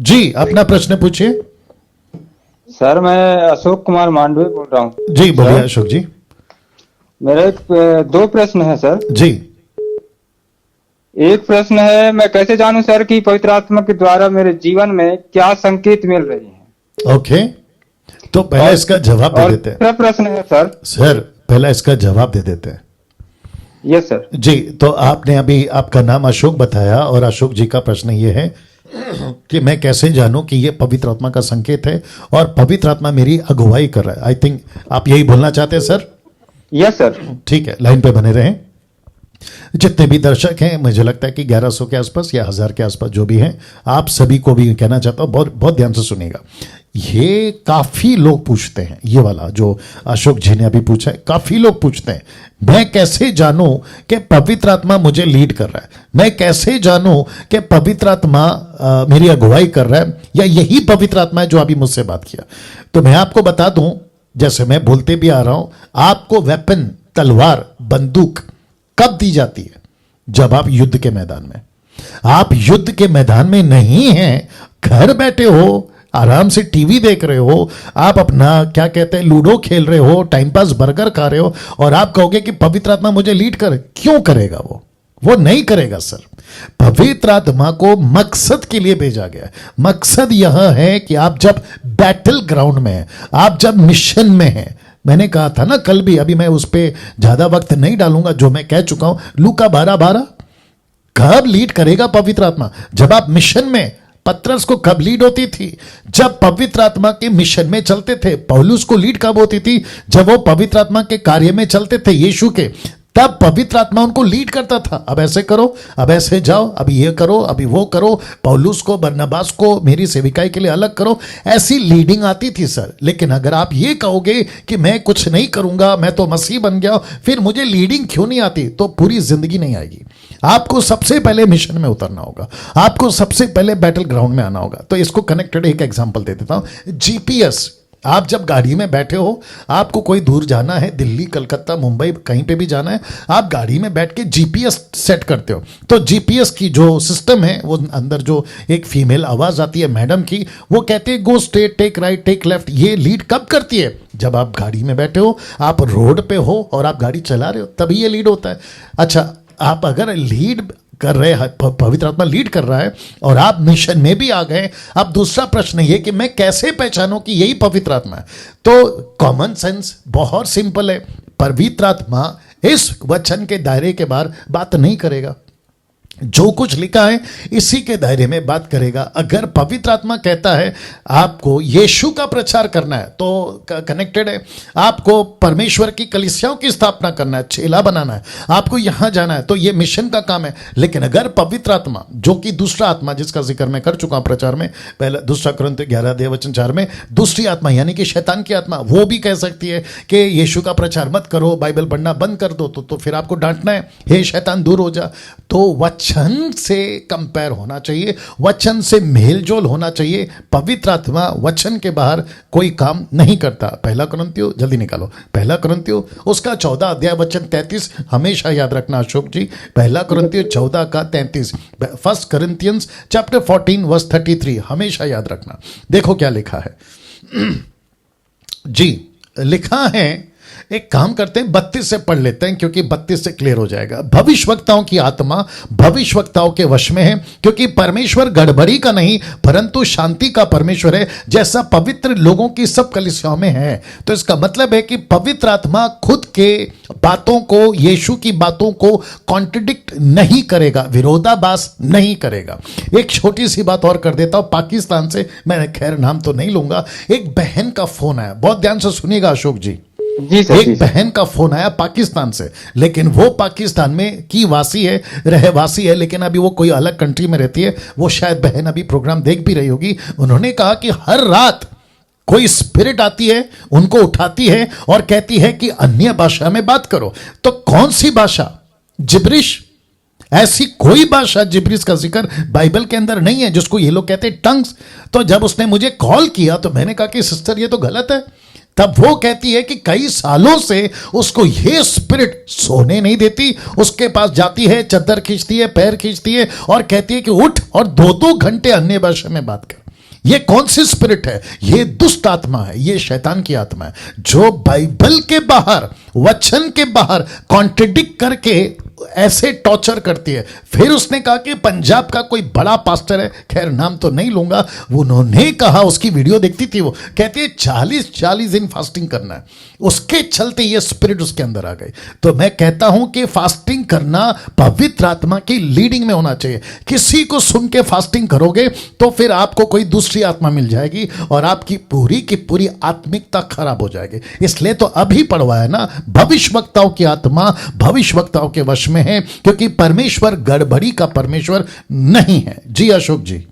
जी, अपना प्रश्न पूछिए। सर मैं अशोक कुमार मांडवी बोल रहा हूँ। जी बोलिए सर, अशोक जी। मेरा दो प्रश्न है सर। जी एक प्रश्न है, मैं कैसे जानूं सर कि पवित्र आत्मा के द्वारा मेरे जीवन में क्या संकेत मिल रहे हैं। ओके, तो पहले और इसका जवाब दे और देते हैं। दूसरा प्रश्न है सर। सर पहला इसका जवाब दे देते हैं। Yes sir. जी, तो आपने अभी आपका नाम अशोक बताया और अशोक जी का प्रश्न ये है कि मैं कैसे जानूं कि ये पवित्र आत्मा का संकेत है और पवित्र आत्मा मेरी अगुवाई कर रहा है। आई थिंक आप यही बोलना चाहते हैं सर। Yes sir. ठीक है, लाइन पे बने रहें। जितने भी दर्शक हैं, मुझे लगता है कि 1100 के आसपास या 1000 के आसपास जो भी हैं, आप सभी को भी कहना चाहता हूं, बहुत बहुत ध्यान से सुनिएगा। ये काफी लोग पूछते हैं, ये वाला जो अशोक जी ने अभी पूछा है, काफी लोग पूछते हैं मैं कैसे जानूं कि पवित्र आत्मा मुझे लीड कर रहा है, मैं कैसे जानूं कि पवित्र आत्मा मेरी अगुवाई कर रहा है, या यही पवित्र आत्मा है जो अभी मुझसे बात किया। तो मैं आपको बता दूं, जैसे मैं बोलते भी आ रहा हूं, आपको वेपन, तलवार, बंदूक कब दी जाती है? जब आप युद्ध के मैदान में, आप युद्ध के मैदान में नहीं हैं, घर बैठे हो, आराम से टीवी देख रहे हो, आप अपना क्या कहते हैं लूडो खेल रहे हो, टाइम पास बर्गर खा रहे हो, और आप कहोगे कि पवित्र आत्मा मुझे लीड करे। क्यों करेगा वो नहीं करेगा सर। पवित्र आत्मा को मकसद के लिए भेजा गया है। मकसद यह है कि आप जब बैटल ग्राउंड में हैं, आप जब मिशन में हैं, मैंने कहा था ना कल भी, अभी मैं उस पर ज्यादा वक्त नहीं डालूंगा, जो मैं कह चुका हूं, लूका 12:12 कब लीड करेगा पवित्र आत्मा? जब आप मिशन में। पतरस को कब लीड होती थी? जब पवित्र आत्मा के मिशन में चलते थे। पौलुस को लीड कब होती थी? जब वो पवित्र आत्मा के कार्य में चलते थे, यीशु के, तब पवित्र आत्मा उनको लीड करता था। अब ऐसे करो, अब ऐसे जाओ, अभी ये करो, अभी वो करो, पौलुस को, बरनबास को मेरी सेविकाई के लिए अलग करो, ऐसी लीडिंग आती थी सर। लेकिन अगर आप ये कहोगे कि मैं कुछ नहीं करूंगा, मैं तो मसीह बन गया, फिर मुझे लीडिंग क्यों नहीं आती, तो पूरी जिंदगी नहीं आएगी। आपको सबसे पहले मिशन में उतरना होगा, आपको सबसे पहले बैटल ग्राउंड में आना होगा। तो इसको कनेक्टेड एक एग्जांपल दे देता हूं। जीपीएस, आप जब गाड़ी में बैठे हो, आपको कोई दूर जाना है, दिल्ली, कलकत्ता, मुंबई, कहीं पे भी जाना है, आप गाड़ी में बैठ के जीपीएस सेट करते हो। तो जीपीएस की जो सिस्टम है, वो अंदर जो एक फीमेल आवाज आती है मैडम की, वो कहते हैं go straight, take right, take left. ये लीड कब करती है? जब आप गाड़ी में बैठे हो, आप रोड पे हो और आप गाड़ी चला रहे हो, तभी ये लीड होता है। अच्छा, आप अगर लीड कर रहे हैं, पवित्र आत्मा लीड कर रहा है और आप मिशन में भी आ गए, अब दूसरा प्रश्न ये कि मैं कैसे पहचानूं कि यही पवित्र आत्मा है? तो कॉमन सेंस बहुत सिंपल है। पवित्र आत्मा इस वचन के दायरे के बाहर बात नहीं करेगा। जो कुछ लिखा है इसी के दायरे में बात करेगा। अगर पवित्र आत्मा कहता है आपको यीशु का प्रचार करना है, तो कनेक्टेड है। आपको परमेश्वर की कलीसियाओं की स्थापना करना है, चेला बनाना है, आपको यहां जाना है, तो ये मिशन का काम है। लेकिन अगर पवित्र आत्मा, जो कि दूसरा आत्मा जिसका जिक्र मैं कर चुका हूं प्रचार में, पहला 2 कुरिन्थियों 11:4 में, दूसरी आत्मा यानी कि शैतान की आत्मा, वो भी कह सकती है कि यीशु का प्रचार मत करो, बाइबल पढ़ना बंद कर दो, तो फिर आपको डांटना है, हे शैतान दूर हो जा। तो वचन से कंपेयर होना चाहिए, वचन से मेलजोल होना चाहिए। पवित्र आत्मा वचन के बाहर कोई काम नहीं करता। 1 कुरिन्थियों, जल्दी निकालो, 1 कुरिन्थियों उसका 14 अध्याय वचन 33, हमेशा याद रखना अशोक जी, 1 कुरिन्थियों 14 का 33, 1 Corinthians chapter 14 verse 33, हमेशा याद रखना। देखो क्या लिखा है जी, लिखा है, एक काम करते हैं 32 से पढ़ लेते हैं, क्योंकि 32 से क्लियर हो जाएगा। भविष्यवक्ताओं की आत्मा भविष्यवक्ताओं के वश में है, क्योंकि परमेश्वर गड़बड़ी का नहीं परंतु शांति का परमेश्वर है, जैसा पवित्र लोगों की सब कलीसियाओं में है। तो इसका मतलब है कि पवित्र आत्मा खुद के बातों को, यीशु की बातों को कॉन्ट्रडिक्ट नहीं करेगा, विरोधाभास नहीं करेगा। एक छोटी सी बात और कर देता हूं, पाकिस्तान से, मैं खैर नाम तो नहीं लूंगा, एक बहन का फोन आया, बहुत ध्यान से सुनिएगा अशोक जी। जी सर। एक बहन का फोन आया पाकिस्तान से, लेकिन वो पाकिस्तान में की वासी है, रहवासी है, लेकिन अभी वो कोई अलग कंट्री में रहती है। वो शायद बहन अभी प्रोग्राम देख भी रही होगी। उन्होंने कहा कि हर रात कोई स्पिरिट आती है, उनको उठाती है और कहती है कि अन्य भाषा में बात करो। तो कौन सी भाषा? जिब्रिश। ऐसी कोई भाषा, जिब्रिश का जिक्र बाइबल के अंदर नहीं है, जिसको ये लोग कहते हैं टंग्स। तो जब उसने मुझे कॉल किया तो मैंने कहा कि सिस्टर ये तो गलत है। तब वो कहती है कि कई सालों से उसको ये स्पिरिट सोने नहीं देती, उसके पास जाती है, चद्दर खींचती है, पैर खींचती है और कहती है कि उठ और 2-2 घंटे अन्य भाषा में बात कर। ये कौन सी स्पिरिट है? ये दुष्ट आत्मा है, ये शैतान की आत्मा है जो बाइबल के बाहर, वचन के बाहर कॉन्ट्रडिक्ट करके ऐसे टॉर्चर करती है। फिर उसने कहा कि पंजाब का कोई बड़ा पास्टर है, खैर नाम तो नहीं लूंगा, उन्होंने कहा, उसकी वीडियो देखती थी, वो कहती है 40 दिन फास्टिंग करना है। उसके चलते ये स्पिरिट उसके अंदर आ गई। तो मैं कहता हूं कि फास्टिंग करना पवित्र आत्मा की लीडिंग में होना चाहिए। किसी को सुन के फास्टिंग करोगे तो फिर आपको कोई दूसरी आत्मा मिल जाएगी और आपकी पूरी की पूरी आत्मिकता खराब हो जाएगी। इसलिए तो अभी पढ़वाया ना, भविष्यवक्ताओं की आत्मा भविष्यवक्ताओं के वश में है, क्योंकि परमेश्वर गड़बड़ी का परमेश्वर नहीं है। जी अशोक जी।